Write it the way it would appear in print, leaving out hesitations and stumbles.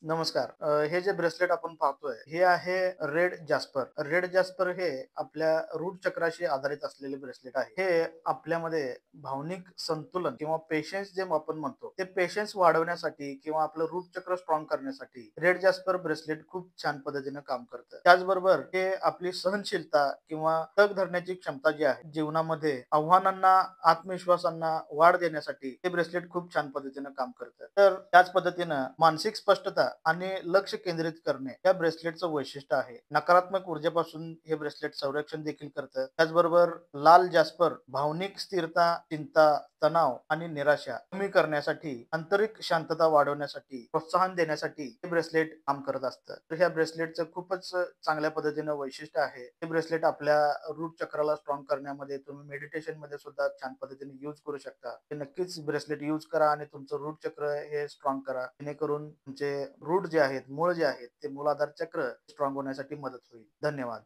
नमस्कार. हे जे ब्रेसलेट आपण पाहतोय, हे आहे रेड जॅस्पर. रेड जॅस्पर हे आपल्या रूट चक्राशी आधारित असलेले ब्रेसलेट आहे. हे आपल्यामध्ये भावनिक संतुलन किंवा पेशन्स जे आपण म्हणतो, ते पेशन्स वाढवण्यासाठी किंवा आपलं रूट चक्र स्ट्रॉंग करण्यासाठी रेड जॅस्पर ब्रेसलेट खूप छान पद्धतीनं काम करतं. त्याचबरोबर हे आपली सहनशीलता किंवा तग धरण्याची क्षमता जी आहे, जीवनामध्ये आव्हानांना, आत्मविश्वासांना वाढ देण्यासाठी हे ब्रेसलेट खूप छान पद्धतीनं काम करतं. तर त्याच पद्धतीनं मानसिक स्पष्टता आणि लक्ष केंद्रित करणे या ब्रेसलेटचं वैशिष्ट्य आहे. नकारात्मक ऊर्जेपासून हे ब्रेसलेट संरक्षण देखील करतं. त्याचबरोबर लाल जॅस्पर भावनिक स्थिरता, चिंता, तणाव आणि निराशा कमी करण्यासाठी, आंतरिक शांतता वाढवण्यासाठी, प्रोत्साहन देण्यासाठी हे ब्रेसलेट काम करत असतं. तर ह्या ब्रेसलेटचं खूपच चांगल्या पद्धतीनं वैशिष्ट्य आहे. हे ब्रेसलेट आपल्या रूट चक्राला स्ट्रॉंग करण्यामध्ये तुम्ही मेडिटेशन मध्ये सुद्धा छान पद्धतीने यूज करू शकता. हे नक्कीच ब्रेसलेट यूज करा आणि तुमचं रूट चक्र हे स्ट्रॉंग करा. जेणेकरून तुमचे रूट जे आहेत, मूळ जे आहेत, ते मूलाधार चक्र स्ट्रॉंग होण्यासाठी मदत होईल. धन्यवाद.